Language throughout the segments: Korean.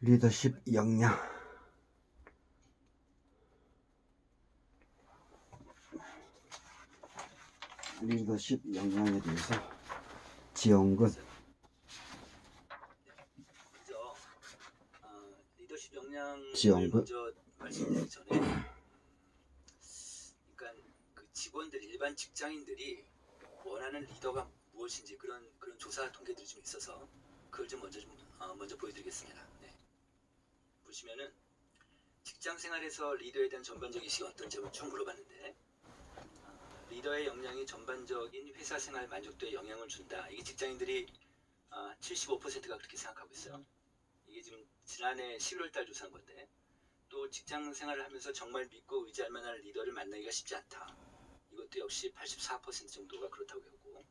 리더십 역량. 리더십 역량에 대해서 지원군. 먼저 리더십 역량을 지원군. 먼저 말씀드리기 전에, 그러니까 그 직원들, 일반 직장인들이 원하는 리더가 무엇인지 그런 조사 통계들이 좀 있어서 그걸 좀 먼저 보여드리겠습니다. 네. 보시면은 직장 생활에서 리더에 대한 전반적인 인식이 어떤지 한번 쭉 물어봤는데, 리더의 역량이 전반적인 회사 생활 만족도에 영향을 준다. 이게 직장인들이 75%가 그렇게 생각하고 있어요. 이게 지금 지난해 11월달 조사한 건데, 또 직장 생활을 하면서 정말 믿고 의지할 만한 리더를 만나기가 쉽지 않다. 이것도 역시 84% 정도가 그렇다고 했고,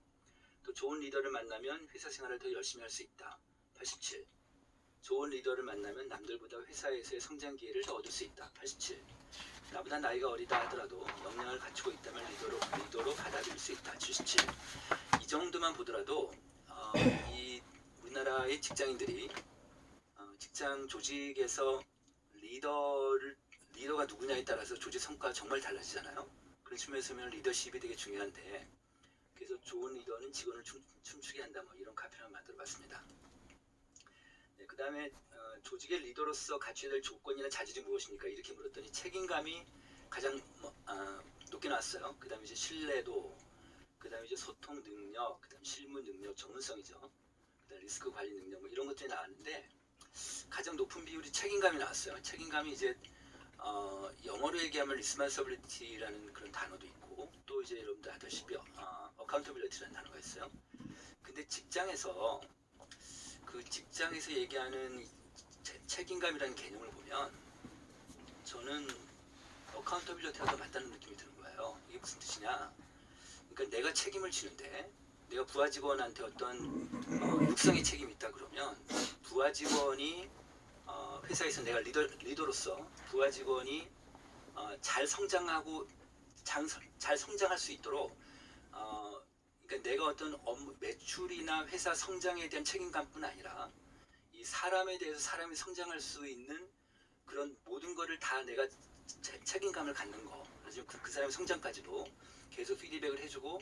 또 좋은 리더를 만나면 회사 생활을 더 열심히 할 수 있다. 87. 좋은 리더를 만나면 남들보다 회사에서의 성장 기회를 더 얻을 수 있다. 87. 나보다 나이가 어리다 하더라도 역량을 갖추고 있다면 리더로 받아들일 수 있다. 77. 이 정도만 보더라도 이 우리나라의 직장인들이 직장 조직에서 리더가 누구냐에 따라서 조직 성과가 정말 달라지잖아요. 그런 측면에서 보면 리더십이 되게 중요한데, 그래서 좋은 리더는 직원을 춤추게 한다, 뭐 이런 카피를 만들어봤습니다. 네, 그 다음에 조직의 리더로서 갖춰야 될 조건이나 자질이 무엇입니까? 이렇게 물었더니 책임감이 가장 높게 나왔어요. 그 다음에 이제 신뢰도, 그 다음에 이제 소통 능력, 그 다음에 실무 능력, 전문성이죠. 그 다음에 리스크 관리 능력, 뭐 이런 것들이 나왔는데, 가장 높은 비율이 책임감이 나왔어요. 책임감이 이제 영어로 얘기하면 리스폰서빌리티라는 그런 단어도 있고, 또 이제 여러분들 아다시피 어카운터빌리티라는 단어가 있어요. 근데 직장에서 얘기하는 책임감이라는 개념을 보면 저는 어카운터빌리티가 더 맞다는 느낌이 드는 거예요. 이게 무슨 뜻이냐? 그러니까 내가 책임을 지는데, 내가 부하 직원한테 어떤 육성의 책임이 있다 그러면, 부하 직원이 회사에서 내가 리더로서 부하 직원이 잘 성장하고 잘 성장할 수 있도록 그러니까 내가 어떤 업무 매출이나 회사 성장에 대한 책임감뿐 아니라 이 사람에 대해서 사람이 성장할 수 있는 그런 모든 거를 다 내가 책임감을 갖는 거, 그래서 그 사람의 성장까지도 계속 피드백을 해주고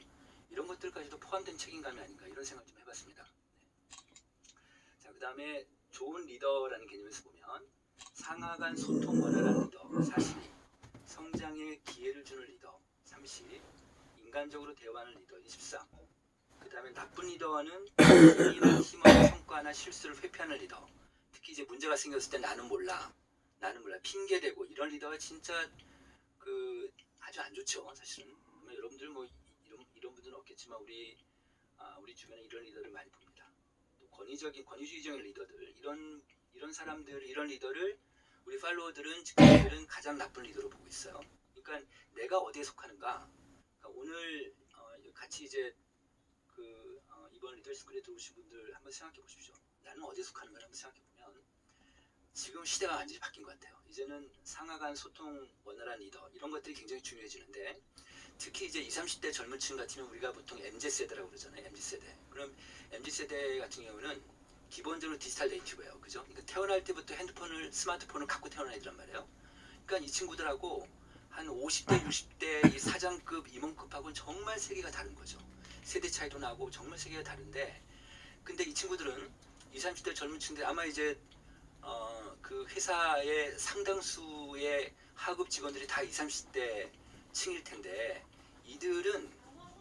이런 것들까지도 포함된 책임감이 아닌가, 이런 생각 좀 해봤습니다. 네. 자, 그 다음에 좋은 리더라는 개념에서 보면 상하 간 소통 원활한 리더 42, 성장의 기회를 주는 리더 30, 인간적으로 대화하는 리더 24. 그 다음에 나쁜 리더와는 팀원의 성과나 실수를 회피하는 리더, 특히 이제 문제가 생겼을 때 나는 몰라 핑계대고 이런 리더가 진짜 아주 안 좋죠. 사실은 여러분들 뭐 이런 분들은 없겠지만 우리 주변에 이런 리더를 많이 봅니다. 또 권위주의적인 리더들, 이런 사람들, 이런 리더를 우리 팔로워들은, 직장인들은 가장 나쁜 리더로 보고 있어요. 그러니까 내가 어디에 속하는가. 그러니까 오늘 같이 이제 이번 리더십 스쿨에 들어오신 분들 한번 생각해 보십시오. 나는 어디에 속하는가 한번 생각해 보면 지금 시대가 완전히 바뀐 것 같아요. 이제는 상하 간 소통 원활한 리더, 이런 것들이 굉장히 중요해지는데, 특히 이제 20, 30대 젊은 층 같으면 우리가 보통 MZ세대라고 그러잖아요. MZ세대. 그럼 MZ세대 같은 경우는 기본적으로 디지털 네이티브예요. 그죠? 그러니까 태어날 때부터 스마트폰을 갖고 태어난 애들란 말이에요. 그러니까 이 친구들하고 한 50대, 60대 이 사장급, 임원급하고는 정말 세계가 다른 거죠. 세대 차이도 나고 정말 세계가 다른데, 근데 이 친구들은 20, 30대 젊은 층들 아마 이제 그 회사의 상당수의 하급 직원들이 다 20, 30대 층일 텐데, 이들은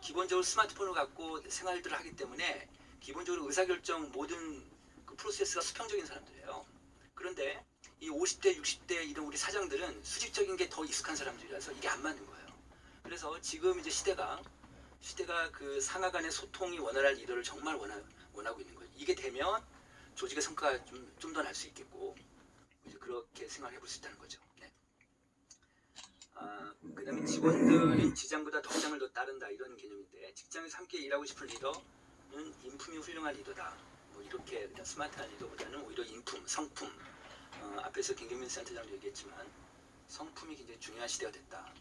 기본적으로 스마트폰을 갖고 생활들을 하기 때문에 기본적으로 의사결정 모든 그 프로세스가 수평적인 사람들이에요. 그런데 이 50대, 60대 이런 우리 사장들은 수직적인 게 더 익숙한 사람들이라서 이게 안 맞는 거예요. 그래서 지금 이제 시대가 그 상하 간의 소통이 원활한 리더를 정말 원하고 있는 거예요. 이게 되면 조직의 성과가 좀 더 날 수 있겠고, 이제 그렇게 생각해 볼 수 있다는 거죠. 네. 그 다음에 직원들은 지장보다 덕장을 더 따른다, 이런 개념인데, 직장에서 함께 일하고 싶은 리더는 인품이 훌륭한 리더다. 뭐 이렇게 스마트한 리더보다는 오히려 인품, 성품, 앞에서 김경민 센터장도 얘기했지만 성품이 굉장히 중요한 시대가 됐다.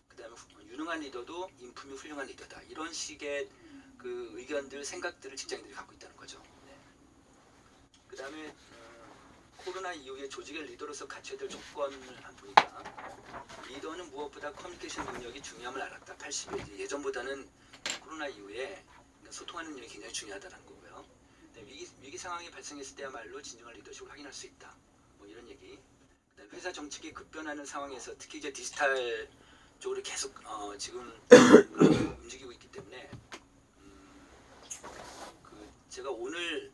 그 다음에 유능한 리더도 인품이 훌륭한 리더다. 이런 식의 그 의견들, 생각들을 직장인들이 갖고 있다는 거죠. 네. 그 다음에 코로나 이후에 조직의 리더로서 갖춰야 될 조건을 한번 보니까 리더는 무엇보다 커뮤니케이션 능력이 중요함을 알았다. 80에 예전보다는 코로나 이후에 소통하는 능력이 굉장히 중요하다는 거고요. 위기 상황이 발생했을 때야말로 진정한 리더십을 확인할 수 있다. 뭐 이런 얘기. 그다음에 회사 정책이 급변하는 상황에서 특히 이제 디지털 쪽으로 계속 지금 움직이고 있기 때문에 제가 오늘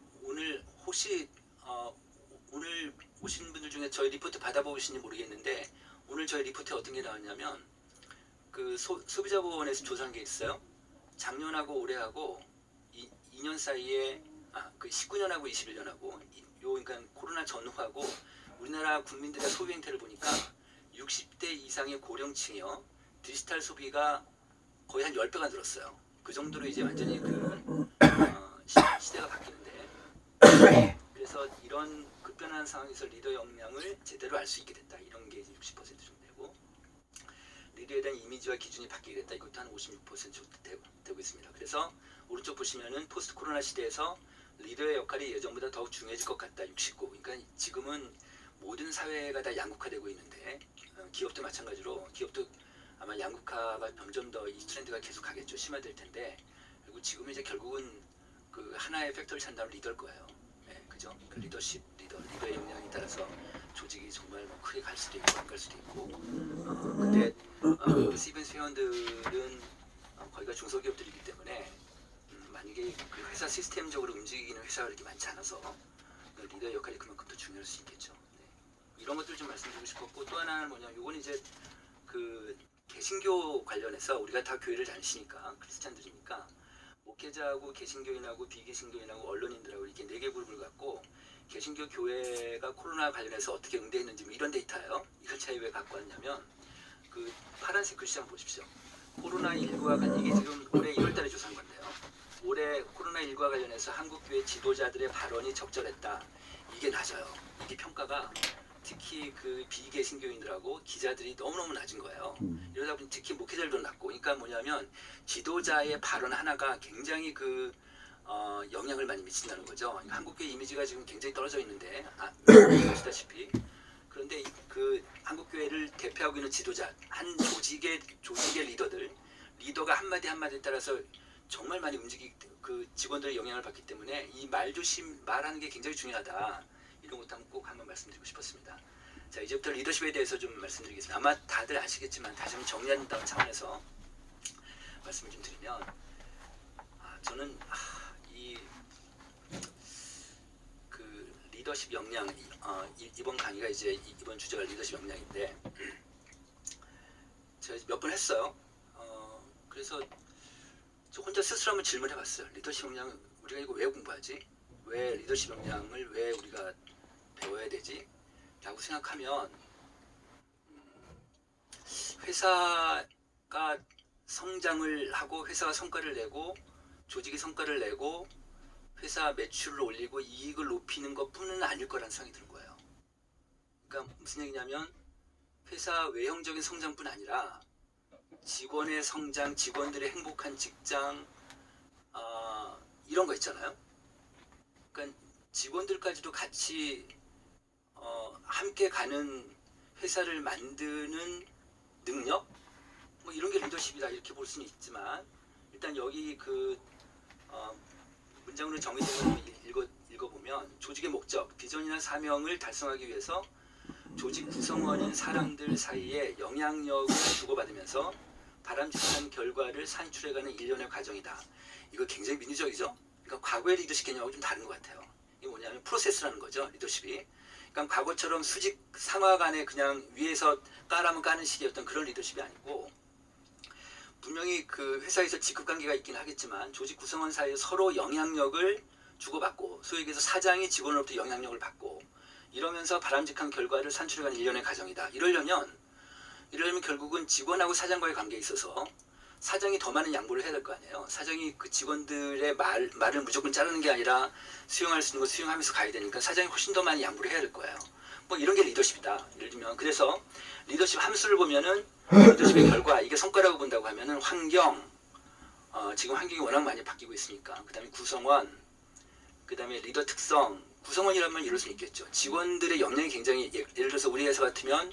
혹시 오늘 오신 분들 중에 저희 리포트 받아보시는지 모르겠는데 오늘 저희 리포트에 어떤 게 나왔냐면 그 소비자보호원에서 조사한 게 있어요. 작년하고 올해하고 2년 사이에 그 19년하고 21년하고 그러니까 코로나 전후하고 우리나라 국민들의 소비 행태를 보니까 60대 이상의 고령층이요 디지털 소비가 거의 한 10배가 늘었어요. 그 정도로 이제 완전히 시대가 바뀌는데 그래서 이런 급변하는 상황에서 리더 역량을 제대로 알 수 있게 됐다. 이런 게 60% 정도 되고 리더에 대한 이미지와 기준이 바뀌게 됐다. 이것도 한 56% 정도 되고 있습니다. 그래서 오른쪽 보시면은 포스트 코로나 시대에서 리더의 역할이 예전보다 더욱 중요해질 것 같다. 69. 그러니까 지금은 모든 사회가 다 양극화되고 있는데 기업도 마찬가지로 기업도 아마 양극화가 점점 더 이 트렌드가 계속 가겠죠. 심화될 텐데 그리고 지금은 이제 결국은 그 하나의 팩터를 찾는다면 리더일 거예요. 네, 그죠? 그 리더십, 리더의 역량에 따라서 조직이 정말 뭐 크게 갈 수도 있고 안 갈 수도 있고 근데 시벤스 회원들은 거기가 중소기업들이기 때문에 만약에 그 회사 시스템적으로 움직이는 회사가 이렇게 많지 않아서 그 리더의 역할이 그만큼 더 중요할 수 있겠죠. 네. 이런 것들 좀 말씀드리고 싶었고 또 하나는 뭐냐면 요건 이제 그 개신교 관련해서 우리가 다 교회를 다니시니까 크리스찬들이니까 목회자하고 개신교인하고 비개신교인하고 언론인들하고 이렇게 4개 그룹을 갖고 개신교 교회가 코로나 관련해서 어떻게 응대했는지 뭐 이런 데이터예요. 이걸 제가 왜 갖고 왔냐면 그 파란색 글씨 한번 보십시오. 코로나19와 관련 이게 지금 올해 1월달에 조사한 건데요. 올해 코로나19와 관련해서 한국교회 지도자들의 발언이 적절했다. 이게 낮아요. 이게 평가가 특히 그 비개신교인들하고 기자들이 너무너무 낮은 거예요. 이러다 보니 특히 목회자들도 낮고 그러니까 뭐냐면 지도자의 발언 하나가 굉장히 그 영향을 많이 미친다는 거죠. 그러니까 한국교회 이미지가 지금 굉장히 떨어져 있는데 아시다시피 그런데 그 한국교회를 대표하고 있는 지도자 한 조직의 리더가 한마디 한마디에 따라서 정말 많이 그 직원들의 영향을 받기 때문에 이 말하는 게 굉장히 중요하다. 이런 것도 한번 말씀드리고 싶었습니다. 자, 이제부터 리더십에 대해서 좀 말씀드리겠습니다. 아마 다들 아시겠지만 다시 한번 정리한다는 차원에서 말씀을 좀 드리면 저는 그 리더십 역량 이번 강의가 이제 이번 주제가 리더십 역량인데 제가 몇 번 했어요. 그래서 저 혼자 스스로 한번 질문해봤어요. 리더십 역량 우리가 이거 왜 공부하지? 왜 리더십 역량을 왜 우리가 배워야 되지? 라고 생각하면 회사가 성장을 하고 회사가 성과를 내고 조직이 성과를 내고 회사 매출을 올리고 이익을 높이는 것뿐은 아닐 거라는 생각이 드는 거예요. 그러니까 무슨 얘기냐면 회사 외형적인 성장뿐 아니라 직원의 성장, 직원들의 행복한 직장 이런 거 있잖아요. 그러니까 직원들까지도 같이 함께 가는 회사를 만드는 능력 뭐 이런 게 리더십이다 이렇게 볼 수는 있지만 일단 여기 그 문장으로 정의된 걸 읽어보면 조직의 목적, 비전이나 사명을 달성하기 위해서 조직 구성원인 사람들 사이에 영향력을 주고받으면서 바람직한 결과를 산출해가는 일련의 과정이다. 이거 굉장히 민주적이죠? 그러니까 과거의 리더십 개념하고 좀 다른 것 같아요. 이게 뭐냐면 프로세스라는 거죠, 리더십이. 그러니까 과거처럼 수직 상하 간에 그냥 위에서 까라면 까는 식의 어떤 그런 리더십이 아니고 분명히 그 회사에서 직급관계가 있긴 하겠지만 조직 구성원 사이에 서로 영향력을 주고받고 소위 얘기해서 사장이 직원으로부터 영향력을 받고 이러면서 바람직한 결과를 산출해가는 일련의 과정이다. 이러려면 결국은 직원하고 사장과의 관계에 있어서 사장이 더 많은 양보를 해야 될 거 아니에요. 사장이 그 직원들의 말을 무조건 자르는 게 아니라 수용할 수 있는 거 수용하면서 가야 되니까 사장이 훨씬 더 많이 양보를 해야 될 거예요. 뭐 이런 게 리더십이다. 예를 들면 그래서 리더십 함수를 보면은 리더십의 결과 이게 성과라고 본다고 하면은 환경 지금 환경이 워낙 많이 바뀌고 있으니까 그 다음에 구성원 그 다음에 리더 특성 구성원이라면 이럴 수 있겠죠. 직원들의 역량이 굉장히 예를 들어서 우리 회사 같으면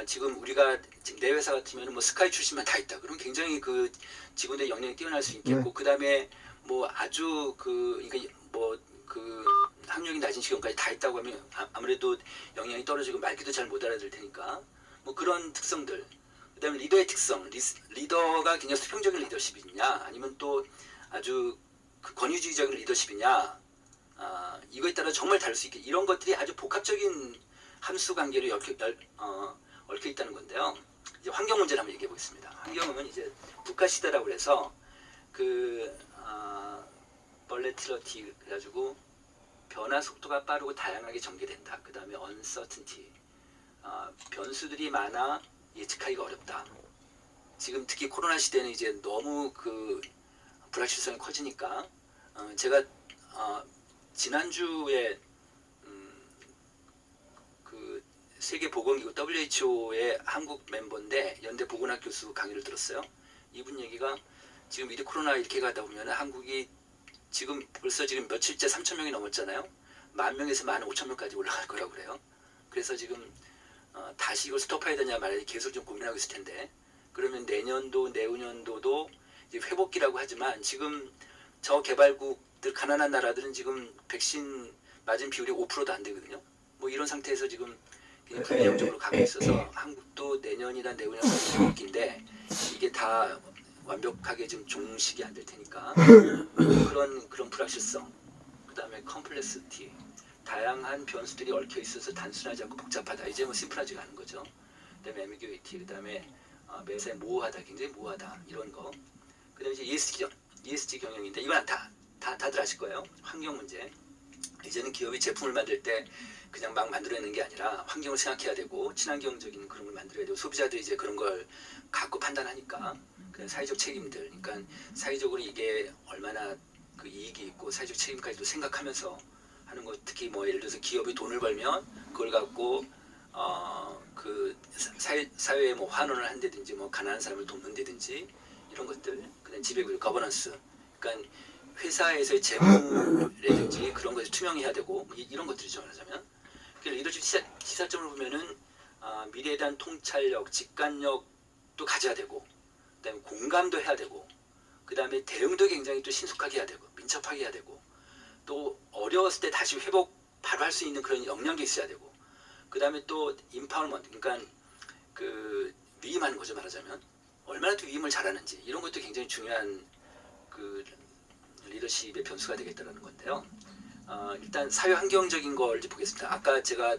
지금 우리가 지금 내 회사 같으면 뭐 스카이 출신만 다 있다. 그럼 굉장히 그 직원들의 역량이 뛰어날 수 있겠고 그 다음에 뭐 아주 그러니까 뭐 그 학력이 낮은 직원까지 다 있다고 하면 아무래도 역량이 떨어지고 말귀도 잘 못 알아들 테니까 뭐 그런 특성들. 그다음에 리더의 특성, 리더가 굉장히 수평적인 리더십이냐, 아니면 또 아주 그 권위주의적인 리더십이냐, 이거에 따라 정말 다를 수 있게 이런 것들이 아주 복합적인 함수 관계로 얽혀 있다는 건데요. 이제 환경 문제를 한번 얘기해 보겠습니다. 환경은 이제 북한 시대라고 해서 벌레티러티 그래가지고 변화 속도가 빠르고 다양하게 전개된다. 그 다음에 uncertainty, 변수들이 많아 예측하기가 어렵다. 지금 특히 코로나 시대는 이제 너무 그 불확실성이 커지니까 제가 지난주에 그 세계보건기구 WHO의 한국 멤버인데 연대 보건학 교수 강의를 들었어요. 이분 얘기가 지금 이리 코로나 이렇게 가다 보면 한국이 지금 벌써 지금 며칠째 3,000명이 넘었잖아요. 10,000명에서 15,000명까지 올라갈 거라고 그래요. 그래서 지금 다시 이걸 스톱해야 되냐 말이야 계속 좀 고민하고 있을 텐데 그러면 내년도 내후년도도 이제 회복기라고 하지만 지금 저 개발국들 가난한 나라들은 지금 백신 맞은 비율이 5%도 안 되거든요. 뭐 이런 상태에서 지금 그냥 불안정적으로 가고 있어서 한국도 내년이나 내후년까지 회복기인데 이게 다 완벽하게 지금 종식이 안 될 테니까 그런 불확실성, 그 다음에 컴플렉시티, 다양한 변수들이 얽혀 있어서 단순하지 않고 복잡하다. 이제 뭐 심플하지가 않은 거죠. 그다음에 ambiguity, 그다음에 매사에 모호하다, 굉장히 모호하다 이런 거. 그다음에 이제 ESG 경영인데 이건 다들 아실 거예요. 환경 문제. 이제는 기업이 제품을 만들 때 그냥 막 만들어내는 게 아니라 환경을 생각해야 되고 친환경적인 그런 걸 만들어야 되고 소비자들이 이제 그런 걸 갖고 판단하니까 그런 사회적 책임들, 그러니까 사회적으로 이게 얼마나 그 이익이 있고 사회적 책임까지도 생각하면서 하는 거. 특히 뭐 예를 들어서 기업이 돈을 벌면 그걸 갖고 그 사회에 뭐 환원을 한다든지 뭐 가난한 사람을 돕는다든지 이런 것들. 그다음 지배구조 거버넌스, 그러니까 회사에서의 재무라든지 그런 것이 투명해야 되고 이런 것들이죠 말하자면. 그래서 리더십 시사점을 보면은 미래에 대한 통찰력, 직관력도 가져야 되고, 그다음에 공감도 해야 되고, 그다음에 대응도 굉장히 또 신속하게 해야 되고, 민첩하게 해야 되고, 또 어려웠을 때 다시 회복 바로 할 수 있는 그런 역량도 있어야 되고, 그다음에 또 임파워먼트, 그러니까 그 위임하는 거죠 말하자면. 얼마나 또 위임을 잘하는지 이런 것도 굉장히 중요한 그 리더십의 변수가 되겠다는 건데요. 일단 사회 환경적인 걸 이제 보겠습니다. 아까 제가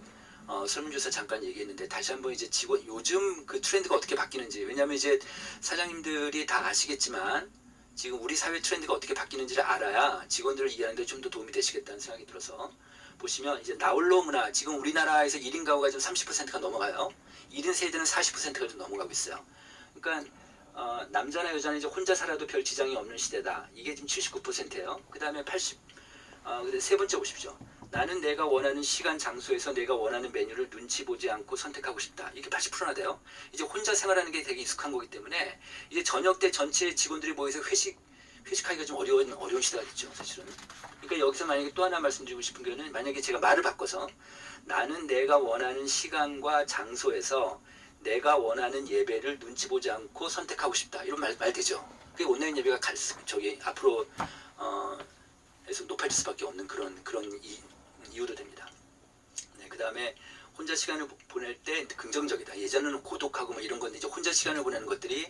설문조사 잠깐 얘기했는데 다시 한번 이제 직원 요즘 그 트렌드가 어떻게 바뀌는지. 왜냐하면 이제 사장님들이 다 아시겠지만 지금 우리 사회 트렌드가 어떻게 바뀌는지를 알아야 직원들을 이해하는 데 좀 더 도움이 되시겠다는 생각이 들어서 보시면 이제 나홀로 문화, 지금 우리나라에서 1인 가구가 좀 30%가 넘어가요. 1인 세대는 40%가 좀 넘어가고 있어요. 그러니까 남자나 여자는 이제 혼자 살아도 별 지장이 없는 시대다. 이게 지금 79%예요. 그 다음에 80. 세 번째 보십시오. 나는 내가 원하는 시간 장소에서 내가 원하는 메뉴를 눈치 보지 않고 선택하고 싶다. 이게 80%나 돼요. 이제 혼자 생활하는 게 되게 익숙한 거기 때문에 이제 저녁 때 전체 직원들이 모여서 회식하기가 좀 어려운 시대가 됐죠 사실은. 그러니까 여기서 만약에 또 하나 말씀드리고 싶은 거는, 만약에 제가 말을 바꿔서 나는 내가 원하는 시간과 장소에서 내가 원하는 예배를 눈치 보지 않고 선택하고 싶다. 이런 말 되죠. 그게 온라인 예배가 앞으로 에서 높아질 수밖에 없는 그런 이유도 됩니다. 네, 그 다음에 혼자 시간을 보낼 때 긍정적이다. 예전에는 고독하고 뭐 이런 건데 이제 혼자 시간을 보내는 것들이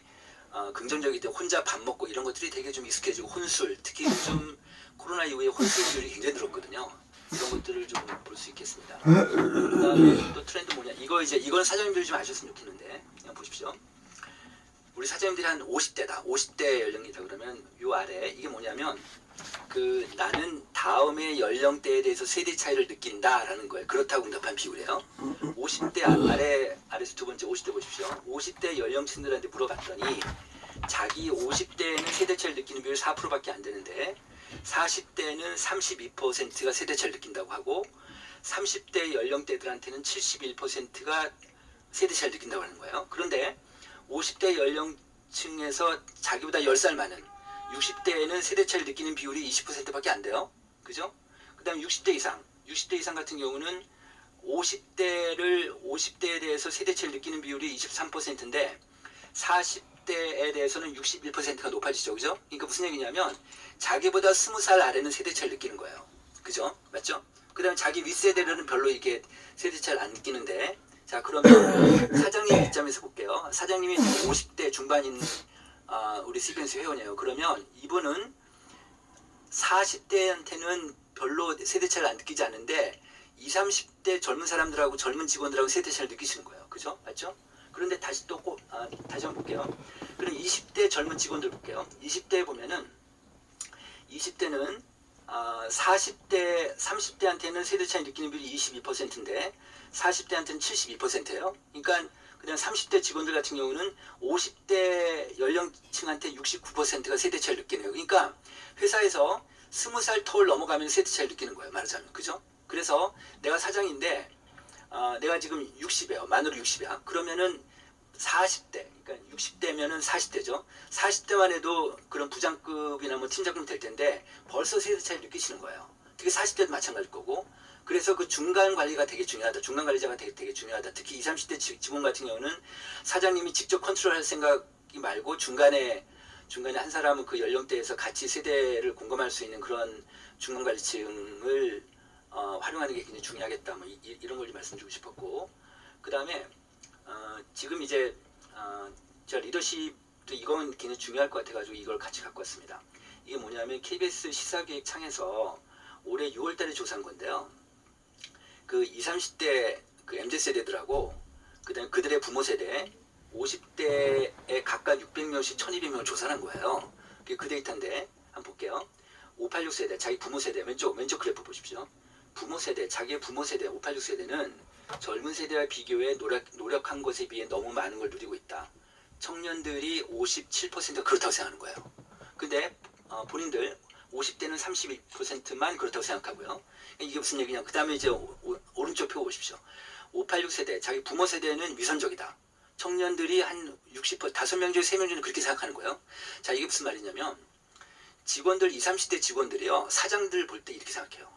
긍정적이기 때문에 혼자 밥 먹고 이런 것들이 되게 좀 익숙해지고, 혼술, 특히 요즘 코로나 이후에 혼술률이 굉장히 늘었거든요. 이런 것들을 좀 볼 수 있겠습니다. 그 다음에 또 트렌드 뭐냐, 이건 사장님들이 좀 아셨으면 좋겠는데 그냥 보십시오. 우리 사장님들이 한 50대다 50대 연령이다 그러면 요 아래 이게 뭐냐면 나는 다음의 연령대에 대해서 세대 차이를 느낀다라는 거예요. 그렇다고 응답한 비율이에요. 50대 아래에서 두 번째 50대 보십시오. 50대 연령층들한테 물어봤더니 자기 50대에는 세대 차이를 느끼는 비율이 4%밖에 안 되는데 40대는 32%가 세대 차이를 느낀다고 하고 30대 연령대들한테는 71%가 세대 차이를 느낀다고 하는 거예요. 그런데 50대 연령층에서 자기보다 10살 많은 60대에는 세대 차이를 느끼는 비율이 20%밖에 안 돼요. 그죠? 그 다음 60대 이상 60대 이상 같은 경우는 50대에 대해서 세대차를 느끼는 비율이 23%인데 40대에 대해서는 61%가 높아지죠. 그죠? 그러니까 무슨 얘기냐면 자기보다 20살 아래는 세대차를 느끼는 거예요. 그죠? 맞죠? 그 다음에 자기 윗세대는 별로 이렇게 세대차를 안 느끼는데, 자, 그러면 사장님 입장에서 볼게요. 사장님이 지금 50대 중반인 우리 시퀀스 회원이에요. 그러면 이분은 40대한테는 별로 세대차를 안 느끼지 않는데 20, 30대 젊은 사람들하고 젊은 직원들하고 세대차를 느끼시는 거예요. 그죠? 맞죠? 그런데 다시 다시 한번 볼게요. 그럼 20대 젊은 직원들 볼게요. 20대에 보면은 20대는 40대, 30대한테는 세대차이 느끼는 비율이 22%인데 40대한테는 72%예요. 그러니까 그냥 30대 직원들 같은 경우는 50대 연령층한테 69%가 세대차를 느끼네요. 그러니까 회사에서 20살 터를 넘어가면 세대차를 느끼는 거예요. 말하자면. 그죠? 그래서 내가 사장인데 내가 지금 60이에요. 만으로 60이야. 그러면은 40대, 그러니까 60대면은 40대죠. 40대만 해도 그런 부장급이나 뭐 팀장급 될 텐데 벌써 세대 차이를 느끼시는 거예요. 특히 40대도 마찬가지일 거고. 그래서 그 중간 관리가 되게 중요하다. 중간 관리자가 되게 중요하다. 특히 20, 30대 직원 같은 경우는 사장님이 직접 컨트롤할 생각이 말고 중간에 한 사람은 그 연령대에서 같이 세대를 공감할 수 있는 그런 중간 관리층을 활용하는 게 굉장히 중요하겠다. 뭐 이런 걸 좀 말씀드리고 싶었고. 그 다음에 지금 이제 제가 리더십도 이건 굉장히 중요할 것 같아가지고 이걸 같이 갖고 왔습니다. 이게 뭐냐면 KBS 시사기획 창에서 올해 6월달에 조사한 건데요. 그 20, 30대 그 MZ세대들하고 그다음에 그들의 부모 세대 50대에 각각 600명씩 1200명을 조사한 거예요. 그 데이터인데 한번 볼게요. 586 세대 자기 부모 세대 왼쪽 그래프 보십시오. 부모 세대 자기의 부모 세대 586 세대는 젊은 세대와 비교해 노력한 것에 비해 너무 많은 걸 누리고 있다. 청년들이 57%가 그렇다고 생각하는 거예요. 근데 본인들 50대는 32%만 그렇다고 생각하고요. 이게 무슨 얘기냐. 그 다음에 이제 오른쪽 표 보십시오. 586 세대 자기 부모 세대는 위선적이다. 청년들이 한 60%, 5명 중에 3명 중에 그렇게 생각하는 거예요. 자, 이게 무슨 말이냐면 직원들 20, 30대 직원들이요. 사장들 볼 때 이렇게 생각해요.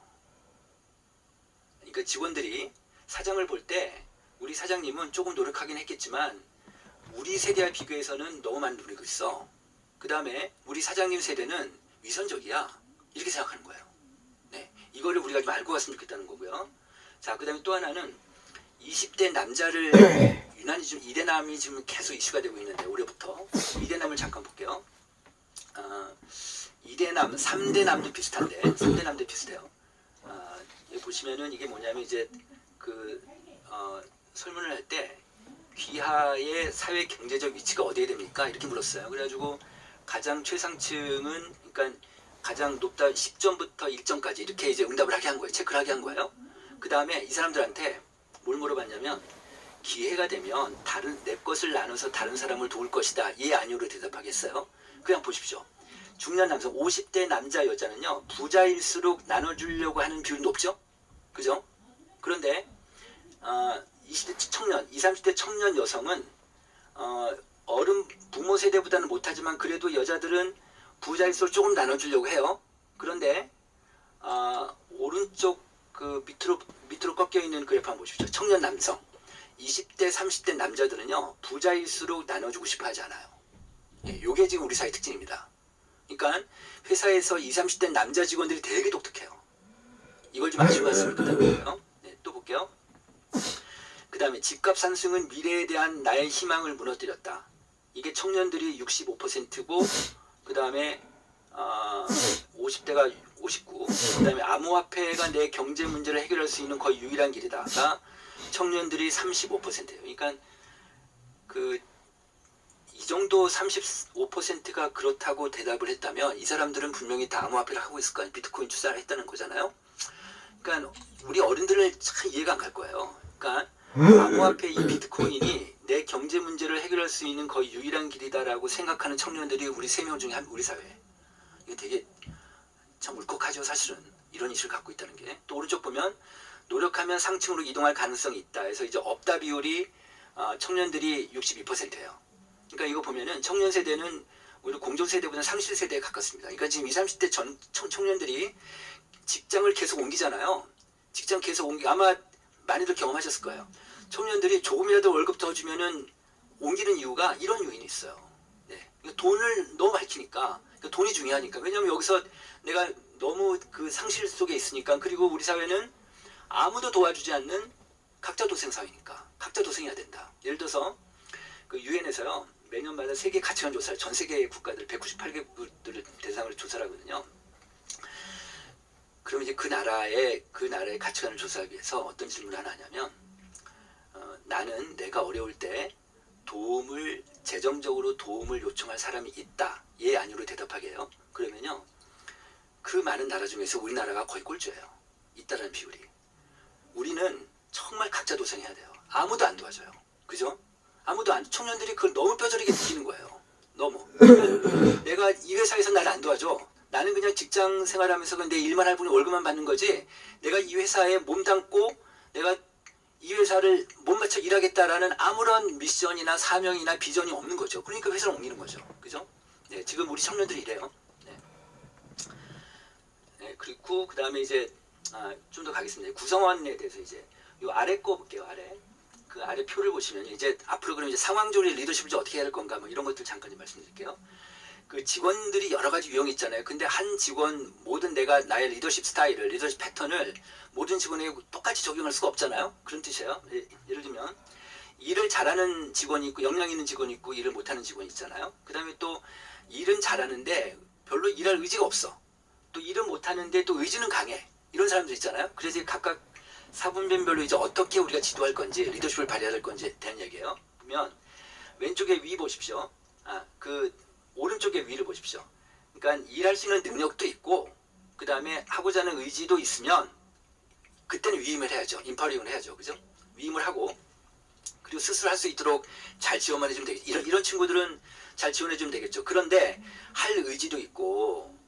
그러니까 직원들이 사장을 볼 때 우리 사장님은 조금 노력하긴 했겠지만 우리 세대와 비교해서는 너무 많이 누리고 있어. 그 다음에 우리 사장님 세대는 위선적이야. 이렇게 생각하는 거예요. 네, 이거를 우리가 좀 알고 갔으면 좋겠다는 거고요. 자, 그 다음에 또 하나는 20대 남자를 유난히 좀 이대남이 지금 계속 이슈가 되고 있는데 올해부터 이대남을 잠깐 볼게요. 이대남, 3대남도 비슷한데 3대남도 비슷해요. 여기 보시면은 이게 뭐냐면 이제 설문을 할 때 귀하의 사회 경제적 위치가 어디에 됩니까? 이렇게 물었어요. 그래가지고 가장 최상층은 그러니까 가장 높다 10점부터 1점까지 이렇게 이제 응답을 하게 한 거예요. 체크를 하게 한 거예요. 그 다음에 이 사람들한테 뭘 물어봤냐면 기회가 되면 내 것을 나눠서 다른 사람을 도울 것이다. 예 아니오로 대답하겠어요. 그냥 보십시오. 중년 남성 50대 남자 여자는요 부자일수록 나눠주려고 하는 비율이 높죠. 그죠? 그런데 20대 청년, 20, 30대 청년 여성은 어른 부모 세대보다는 못하지만 그래도 여자들은 부자일수록 조금 나눠주려고 해요. 그런데 오른쪽 그 밑으로 꺾여 있는 그래프 한번 보십시오. 청년 남성 20대 30대 남자들은요 부자일수록 나눠주고 싶어 하지 않아요. 이게 지금 우리 사회 특징입니다. 그러니까 회사에서 20, 30대 남자 직원들이 되게 독특해요. 이걸 좀 아시고 갔으면 좋겠다고요. 네, 또 볼게요. 그 다음에 집값 상승은 미래에 대한 나의 희망을 무너뜨렸다. 이게 청년들이 65%고 그 다음에 50대가 59, 그 다음에 암호화폐가 내 경제 문제를 해결할 수 있는 거의 유일한 길이다가 청년들이 35%예요. 그러니까 이 정도 35%가 그렇다고 대답을 했다면 이 사람들은 분명히 다 암호화폐를 하고 있을 거 아니에요. 비트코인 투자를 했다는 거잖아요. 그러니까 우리 어른들은 참 이해가 안 갈 거예요. 그러니까 암호화폐 이 비트코인이 내 경제 문제를 해결할 수 있는 거의 유일한 길이다라고 생각하는 청년들이 우리 3명 중에 우리 사회에. 이게 되게 참 울컥하죠. 사실은 이런 이슈를 갖고 있다는 게. 또 오른쪽 보면 노력하면 상층으로 이동할 가능성이 있다. 그래서 이제 없다 비율이 청년들이 62%예요. 그러니까 이거 보면은 청년 세대는 오히려 공정 세대보다는 상실 세대에 가깝습니다. 그러니까 지금 20, 30대 청년들이 직장을 계속 옮기잖아요. 직장 계속 옮기 아마 많이들 경험하셨을 거예요. 청년들이 조금이라도 월급 더 주면은 옮기는 이유가 이런 요인이 있어요. 네. 돈을 너무 밝히니까 돈이 중요하니까. 왜냐면 여기서 내가 너무 그 상실 속에 있으니까. 그리고 우리 사회는 아무도 도와주지 않는 각자 도생 사회니까 각자 도생해야 된다. 예를 들어서 그 유엔에서요 매년마다 세계 가치관 조사를 전 세계 국가들 198개국들을 대상으로 조사를 하거든요. 그럼 이제 그 나라의 가치관을 조사하기 위해서 어떤 질문을 하나 하냐면 나는 내가 어려울 때 재정적으로 도움을 요청할 사람이 있다. 예 아니로 대답하게 해요. 그러면요 그 많은 나라 중에서 우리나라가 거의 꼴찌예요. 있다라는 비율이. 우리는 정말 각자 도생해야 돼요. 아무도 안 도와줘요. 그죠? 청년들이 그걸 너무 뼈저리게 느끼는 거예요. 너무. 내가 이 회사에서 나를 안 도와줘. 나는 그냥 직장 생활하면서 내 일만 할 뿐이 월급만 받는 거지. 내가 이 회사에 몸담고 내가 이 회사를 못 맞춰 일하겠다라는 아무런 미션이나 사명이나 비전이 없는 거죠. 그러니까 회사를 옮기는 거죠. 그죠? 네, 지금 우리 청년들이 이래요. 네. 네, 그리고 그 다음에 이제 좀 더 가겠습니다. 구성원에 대해서 이제 요 아래 거 볼게요. 그 아래 표를 보시면 이제 앞으로 그럼 이제 상황적으로 리더십을 이제 어떻게 해야 할 건가 뭐 이런 것들 잠깐 말씀드릴게요. 그 직원들이 여러 가지 유형이 있잖아요. 근데 한 직원 모든 내가 나의 리더십 스타일을 리더십 패턴을 모든 직원에게 똑같이 적용할 수가 없잖아요. 그런 뜻이에요. 예를 들면 일을 잘하는 직원이 있고 역량 있는 직원이 있고 일을 못하는 직원이 있잖아요. 그 다음에 또 일은 잘하는데 별로 일할 의지가 없어. 또 일은 못하는데 또 의지는 강해. 이런 사람들 있잖아요. 그래서 각각 사분변별로 이제 어떻게 우리가 지도할 건지 리더십을 발휘해야 할 건지에 대한 얘기예요. 보면 왼쪽에 위 보십시오. 그 오른쪽에 위를 보십시오. 그러니까 일할 수 있는 능력도 있고 그 다음에 하고자 하는 의지도 있으면 그때는 위임을 해야죠. 인파링을 해야죠. 그죠? 위임을 하고 그리고 스스로 할 수 있도록 잘 지원만 해주면 되겠죠. 이런 친구들은 잘 지원해주면 되겠죠. 그런데 할 의지도 있고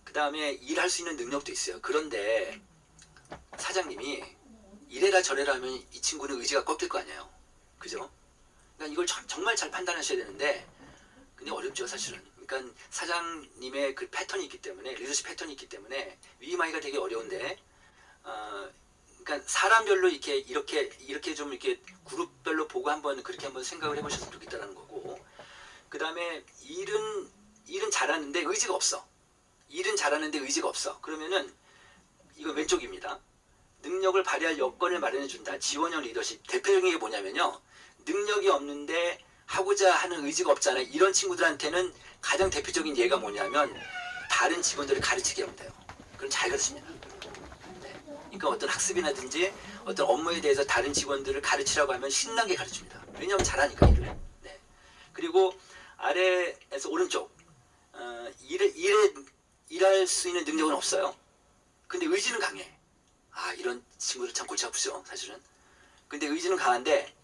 그 다음에 일할 수 있는 능력도 있어요. 그런데 사장님이 이래라 저래라 하면 이 친구는 의지가 꺾일 거 아니에요. 그죠? 그러니까 이걸 정말 잘 판단하셔야 되는데 근데 어렵죠 사실은. 그러니까 사장님의 그 패턴이 있기 때문에 리더십 패턴이 있기 때문에 위임하기가 되게 어려운데 그러니까 사람별로 이렇게 좀 이렇게 그룹별로 보고 그렇게 한번 생각을 해보셨으면 좋겠다는 거고 그 다음에 일은 잘하는데 의지가 없어. 일은 잘하는데 의지가 없어. 그러면은 이거 왼쪽입니다. 능력을 발휘할 여건을 마련해준다. 지원형 리더십. 대표적인 게 뭐냐면요. 능력이 없는데 하고자 하는 의지가 없잖아요. 이런 친구들한테는 가장 대표적인 예가 뭐냐면 다른 직원들을 가르치게 하면 돼요. 그럼 잘 가르칩니다. 네. 그러니까 어떤 학습이라든지 어떤 업무에 대해서 다른 직원들을 가르치라고 하면 신나게 가르칩니다. 왜냐하면 잘하니까 일을. 네. 그리고 아래에서 오른쪽 일할 수 있는 능력은 없어요. 근데 의지는 강해. 이런 친구들 참 골치 아프죠 사실은. 근데 의지는 강한데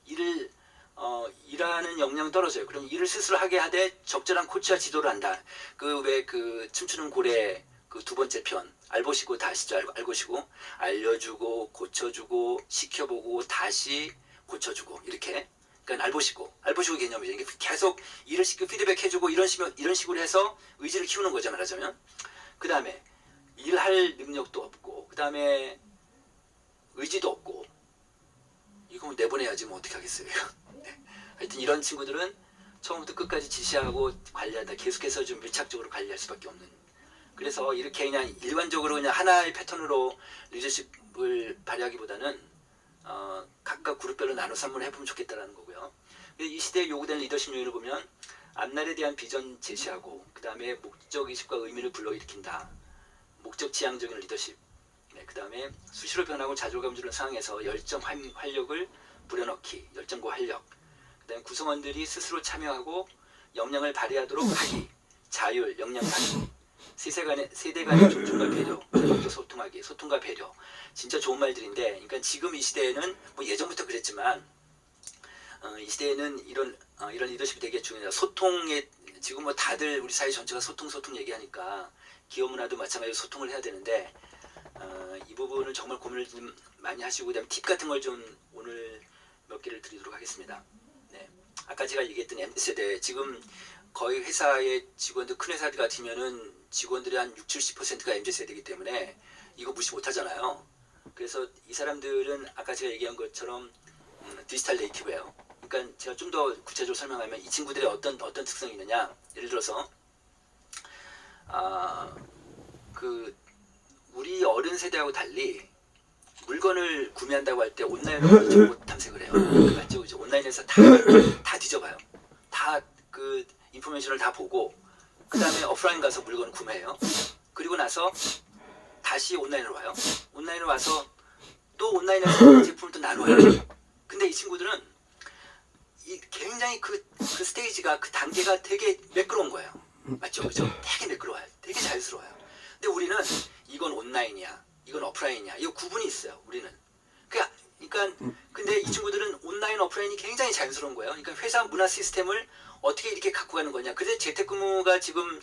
일하는 역량은 떨어져요. 그럼 일을 스스로 하게 하되 적절한 코치와 지도를 한다. 그 춤추는 고래 그 두 번째 편 알보시고 다 아시죠? 알고시고 알려주고 고쳐주고 시켜보고 다시 고쳐주고 이렇게. 그러니까 알보시고 개념이죠. 이게 계속 일을 시키고 피드백 해주고 이런 식으로 해서 의지를 키우는 거죠 말하자면. 그 다음에 일할 능력도 없고 그 다음에 의지도 없고 이거 뭐 내보내야지 뭐 어떻게 하겠어요. 네. 하여튼 이런 친구들은 처음부터 끝까지 지시하고 관리하다 계속해서 좀 밀착적으로 관리할 수밖에 없는. 그래서 이렇게 그냥 일반적으로 그냥 하나의 패턴으로 리더십을 발휘하기보다는 각각 그룹별로 나눠서 한번 해보면 좋겠다라는 거고요. 이 시대에 요구되는 리더십 요인을 보면 앞날에 대한 비전 제시하고 그 다음에 목적의식과 의미를 불러일으킨다. 목적 지향적인 리더십. 네, 그 다음에 수시로 변하고 좌절감 주는 상황에서 열정, 활력을 불여넣기. 열정과 활력. 그 다음에 구성원들이 스스로 참여하고 역량을 발휘하도록 하기. 자율, 역량 발휘. 세대 간의 존중과 배려. 먼저 소통하기. 소통과 배려. 진짜 좋은 말들인데 그러니까 지금 이 시대에는 뭐 예전부터 그랬지만 이 시대에는 이런 리더십이 되게 중요해요. 소통에 지금 뭐 다들 우리 사회 전체가 소통 얘기하니까 기업 문화도 마찬가지로 소통을 해야 되는데 이 부분을 정말 고민을 좀 많이 하시고 그다음에 팁 같은 걸 좀 오늘 몇 개를 드리도록 하겠습니다. 네. 아까 제가 얘기했던 MZ세대 지금 거의 회사의 직원들 큰 회사들 같으면은 직원들이 한 60-70%가 MZ세대이기 때문에 이거 무시 못하잖아요. 그래서 이 사람들은 아까 제가 얘기한 것처럼 디지털 네이티브예요. 그러니까 제가 좀 더 구체적으로 설명하면 이 친구들의 어떤 특성이 있느냐. 예를 들어서 그 우리 어른 세대하고 달리 물건을 구매한다고 할 때 온라인으로 정보 탐색을 해요. 맞죠? 그죠? 온라인에서 다 뒤져봐요. 다 그 인포메이션을 다 보고 그 다음에 오프라인 가서 물건을 구매해요. 그리고 나서 다시 온라인으로 와요. 온라인으로 와서 또 온라인에서 제품을 또 나눠요. 근데 이 친구들은 굉장히 그 스테이지가 그 단계가 되게 매끄러운 거예요. 맞죠? 그죠? 되게 매끄러워요. 되게 자유스러워요. 근데 우리는 이건 온라인이야, 이건 오프라인이야. 이거 구분이 있어요. 우리는. 그러니까 근데 이 친구들은 온라인, 오프라인이 굉장히 자연스러운 거예요. 그러니까 회사 문화 시스템을 어떻게 이렇게 갖고 가는 거냐. 그래서 재택근무가 지금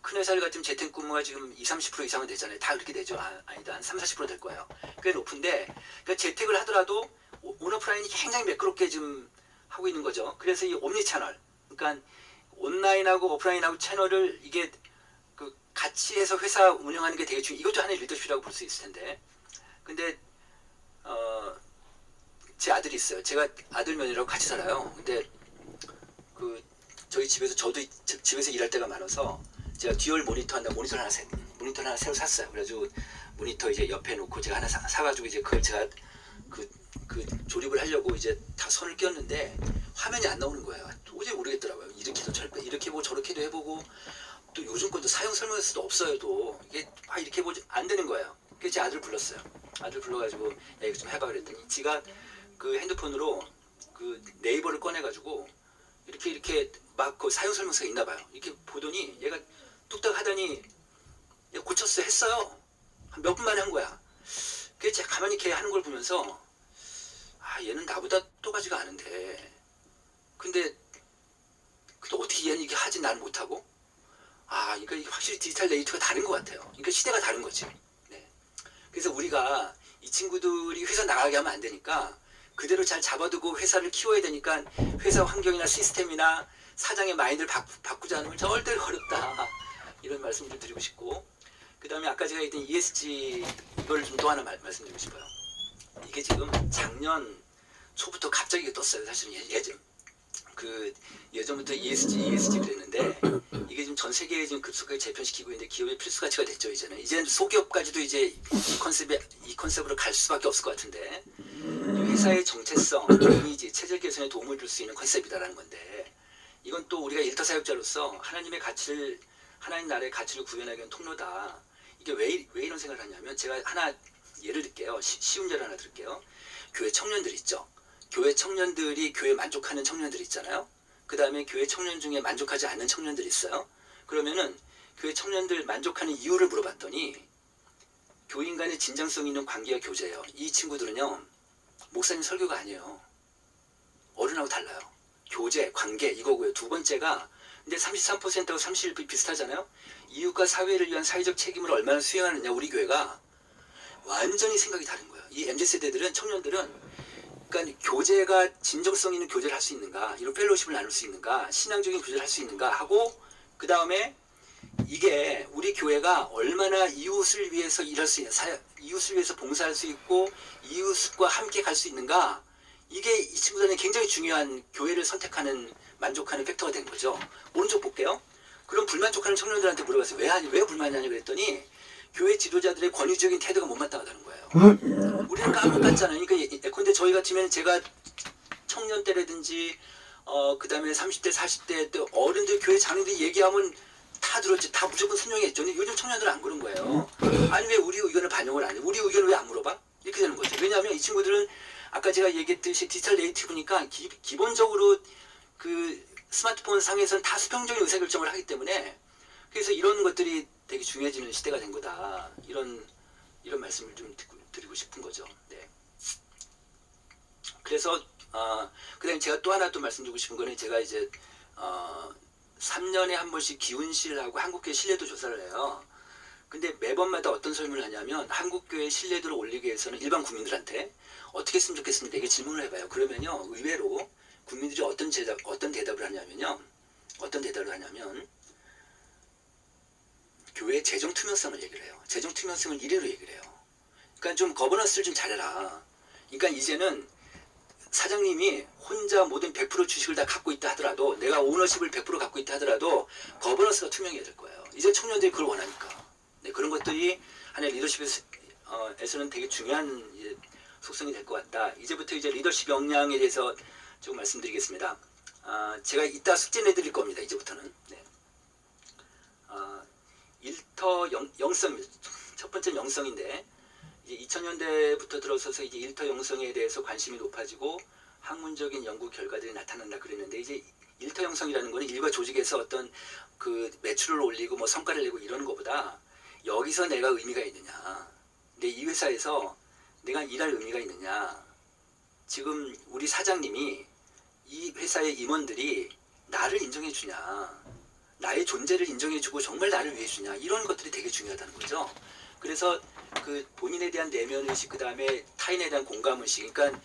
큰 회사를 같으면 재택근무가 지금 20-30% 이상은 되잖아요. 다 그렇게 되죠. 아니다. 한 30-40% 될 거예요. 꽤 높은데 그러니까 재택을 하더라도 온오프라인이 굉장히 매끄럽게 지금 하고 있는 거죠. 그래서 이 옴니 채널, 그러니까 온라인하고 오프라인하고 채널을 이게 그 같이 해서 회사 운영하는 게 되게 이것도 하나의 리더십이라고 볼 수 있을 텐데, 근데 제 아들이 있어요. 제가 아들 며느리하고 같이 살아요. 근데 그 저희 집에서 저도 집에서 일할 때가 많아서 제가 듀얼 모니터를 하나 새로 샀어요. 그래가지고 모니터 이제 옆에 놓고 제가 하나 사가지고 이제 그걸 제가 그 조립을 하려고 이제 다 손을 끼웠는데 화면이 안 나오는 거예요. 도저히 모르겠더라고요. 이렇게 보고 저렇게도 해보고 또 요즘 것도 사용 설명서도 없어요. 또 이게 막 이렇게 보지 안 되는 거예요. 그래서 제 아들 불렀어요. 아들 불러가지고 야 이거 좀 해봐 그랬더니 지가 그 핸드폰으로 그 네이버를 꺼내가지고 이렇게 막 그 사용 설명서가 있나 봐요. 이렇게 보더니 얘가 뚝딱 하더니 얘가 고쳤어요. 했어요. 한 몇 분 만에 한 거야. 그래서 제가 가만히 이렇게 하는 걸 보면서 얘는 나보다 똑같지가 않은데 근데 어떻게 얘는 이게 하지 나는 못하고 그러니까 이게 확실히 디지털 네이티브가 다른 것 같아요. 그러니까 시대가 다른 거지. 네. 그래서 우리가 이 친구들이 회사 나가게 하면 안 되니까 그대로 잘 잡아두고 회사를 키워야 되니까 회사 환경이나 시스템이나 사장의 마인드를 바꾸자는 건 절대로 어렵다. 이런 말씀을 좀 드리고 싶고, 그 다음에 아까 제가 얘기했던 ESG 이걸 좀 또 하나 말씀드리고 싶어요. 이게 지금 작년 초부터 갑자기 떴어요. 사실은 예전부터 ESG 그랬는데 이게 지금 전 세계에 지금 급속하게 재편시키고 있는데 기업의 필수 가치가 됐죠. 이제는 소기업까지도 이제 이 컨셉으로 갈 수밖에 없을 것 같은데 회사의 정체성, 이미지, 체질 개선에 도움을 줄 수 있는 컨셉이다라는 건데 이건 또 우리가 일터 사역자로서 하나님 나라의 가치를 구현하기 위한 통로다. 이게 왜 이런 생각을 하냐면 제가 하나 예를 들게요. 쉬운 예를 하나 들게요. 교회 청년들 있죠. 교회 청년들이 교회 만족하는 청년들 있잖아요. 그 다음에 교회 청년 중에 만족하지 않는 청년들이 있어요. 그러면은 교회 청년들 만족하는 이유를 물어봤더니 교인 간의 진정성 있는 관계가 교제예요. 이 친구들은요. 목사님 설교가 아니에요. 어른하고 달라요. 교제, 관계 이거고요. 두 번째가 근데 33%하고 31% 비슷하잖아요. 이웃과 사회를 위한 사회적 책임을 얼마나 수행하느냐 우리 교회가 완전히 생각이 다른 거예요. 이 MZ세대들은 청년들은 그러니까 교제가 진정성 있는 교제를 할 수 있는가, 이런 펠로우십을 나눌 수 있는가, 신앙적인 교제를 할 수 있는가 하고 그 다음에 이게 우리 교회가 얼마나 이웃을 위해서 일할 수 있는 이웃을 위해서 봉사할 수 있고 이웃과 함께 갈 수 있는가, 이게 이 친구들은 굉장히 중요한 교회를 선택하는 만족하는 팩터가 된 거죠. 오른쪽 볼게요. 그럼 불만족하는 청년들한테 물어봤어요. 왜 불만이냐고 그랬더니 교회 지도자들의 권위적인 태도가 못마땅하다는 거예요. 우리는 까먹 같잖아요. 그러니까 근데 저희 같으면 제가 청년 때라든지 그 다음에 30대 40대 때 어른들 교회 장로들이 얘기하면 다 들었지. 다 무조건 순종했죠. 근데 요즘 청년들은 안 그런 거예요. 아니 왜 우리 의견을 반영을 안 해? 우리 의견을 왜 안 물어봐? 이렇게 되는 거죠. 왜냐하면 이 친구들은 아까 제가 얘기했듯이 디지털 네이티브니까 기본적으로 그 스마트폰 상에서는 다 수평적인 의사결정을 하기 때문에 그래서 이런 것들이 되게 중요해지는 시대가 된 거다. 이런 말씀을 좀 드리고 싶은 거죠. 네. 그래서 그다음에 제가 또 하나 또 말씀드리고 싶은 거는 제가 이제 3년에 한 번씩 기운실하고 한국교회 신뢰도 조사를 해요. 근데 매번마다 어떤 설문을 하냐면 한국교회 신뢰도를 올리기 위해서는 일반 국민들한테 어떻게 했으면 좋겠습니다. 이게 질문을 해봐요. 그러면요 의외로 국민들이 어떤 대답을 하냐면 교회 재정 투명성을 얘기를 해요. 재정 투명성을 1위로 얘기를 해요. 그러니까 좀 거버넌스를 좀 잘해라. 그러니까 이제는 사장님이 혼자 모든 100% 주식을 다 갖고 있다 하더라도 내가 오너십을 100% 갖고 있다 하더라도 거버넌스가 투명해야 될 거예요. 이제 청년들이 그걸 원하니까. 네, 그런 것들이 하나의 리더십에서는 되게 중요한 속성이 될 것 같다. 이제부터 이제 리더십 역량에 대해서 좀 말씀드리겠습니다. 제가 이따 숙제 내드릴 겁니다. 이제부터는. 네. 일터 영성, 첫 번째 영성인데 이제 2000년대부터 들어서서 이제 일터 영성에 대해서 관심이 높아지고 학문적인 연구 결과들이 나타난다 그랬는데 이제 일터 영성이라는 거는 일과 조직에서 어떤 그 매출을 올리고 뭐 성과를 내고 이런 것보다 여기서 내가 의미가 있느냐, 근데 이 회사에서 내가 일할 의미가 있느냐, 지금 우리 사장님이 이 회사의 임원들이 나를 인정해 주냐, 나의 존재를 인정해 주고 정말 나를 위해 주냐, 이런 것들이 되게 중요하다는 거죠. 그래서 그 본인에 대한 내면의식, 그 다음에 타인에 대한 공감의식, 그러니까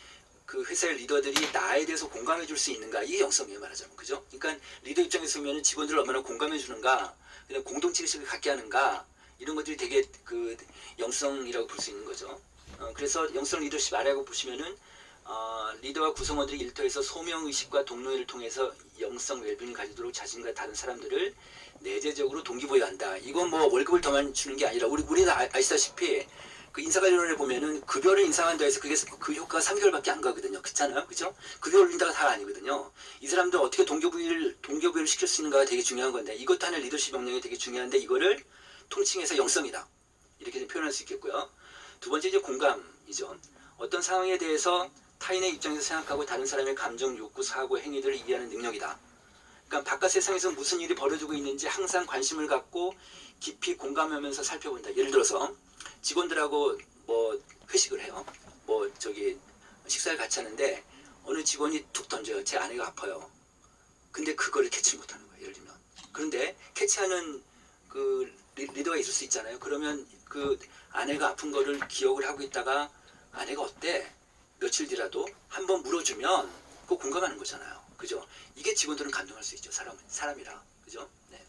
그 회사의 리더들이 나에 대해서 공감해 줄 수 있는가, 이게 영성이에요, 말하자면. 그죠? 그러니까 리더 입장에서 보면 직원들을 얼마나 공감해 주는가, 그다음 공동체의식을 갖게 하는가, 이런 것들이 되게 그 영성이라고 볼 수 있는 거죠. 그래서 영성 리더십 아래라고 보시면은 리더와 구성원들이 일터에서 소명의식과 동료를 통해서 영성 웰빙을 가지도록 자신과 다른 사람들을 내재적으로 동기부여한다. 이건 뭐 월급을 더만 주는 게 아니라 우리는 아시다시피 그 인사관리론에 보면은 급여를 인상한다 해서 그 효과가 3개월밖에 안 가거든요. 그렇잖아요, 그죠? 급여 올린다가 다가 아니거든요. 이 사람들 어떻게 동기부여를 시킬 수 있는가가 되게 중요한 건데, 이것도 하나의 리더십 역량이 되게 중요한데, 이거를 통칭해서 영성이다, 이렇게 좀 표현할 수 있겠고요. 두 번째 이제 공감이죠. 어떤 상황에 대해서 타인의 입장에서 생각하고 다른 사람의 감정, 욕구, 사고, 행위들을 이해하는 능력이다. 그러니까 바깥 세상에서 무슨 일이 벌어지고 있는지 항상 관심을 갖고 깊이 공감하면서 살펴본다. 예를 들어서 직원들하고 뭐 회식을 해요. 뭐 저기 식사를 같이 하는데 어느 직원이 툭 던져요. 제 아내가 아파요. 근데 그거를 캐치 못하는 거예요. 예를 들면. 그런데 캐치하는 그 리더가 있을 수 있잖아요. 그러면 그 아내가 아픈 거를 기억을 하고 있다가 아내가 어때? 며칠 뒤라도 한번 물어주면 그거 공감하는 거잖아요. 그죠? 이게 직원들은 감동할 수 있죠. 사람이라. 그죠? 네.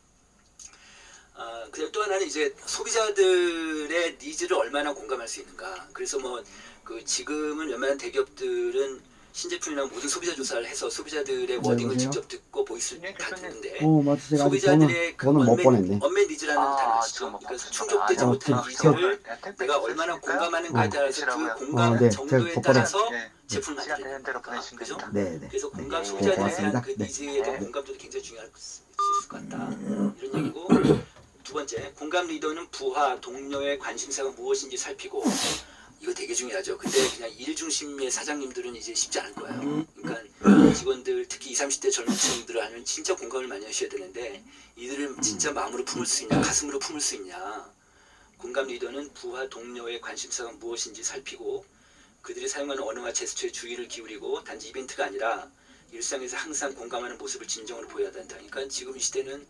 그다음 또 하나는 이제 소비자들의 니즈를 얼마나 공감할 수 있는가. 그래서 뭐 그 지금은 웬만한 대기업들은 신제품이나 모든 소비자 조사를 해서 소비자들의 워딩을 여보세요? 직접 듣고 보이스를 다 듣는데 맞지. 제가 아직 소비자들의 그 번호 못 보냈네. 언맨 니즈라는 단어 아시죠? 그러니까 충족되지 못한 니즈를 내가 얼마나 공감하는가에 따라서 그 공감 네, 정도에 제가 곧바로- 따라서 네. 제품을 시간 되는 대로 만드는 거죠. 보내주시면 됩니다. 네, 네. 그래서 공감 네, 소비자들에 고맙습니다. 대한 그 네. 니즈에 대한 네. 공감도도 굉장히 중요할 수 있을 것 같다. 이런 얘기고, 두 번째, 공감 리더는 부하, 동료의 관심사가 무엇인지 살피고, 이거 되게 중요하죠. 근데 그냥 일 중심의 사장님들은 이제 쉽지 않을 거예요. 그러니까 직원들, 특히 20, 30대 젊은 층들 하면 진짜 공감을 많이 하셔야 되는데, 이들을 진짜 마음으로 품을 수 있냐, 가슴으로 품을 수 있냐. 공감 리더는 부하, 동료의 관심사가 무엇인지 살피고, 그들이 사용하는 언어와 제스처에 주의를 기울이고, 단지 이벤트가 아니라 일상에서 항상 공감하는 모습을 진정으로 보여야 된다. 그러니까 지금 이 시대는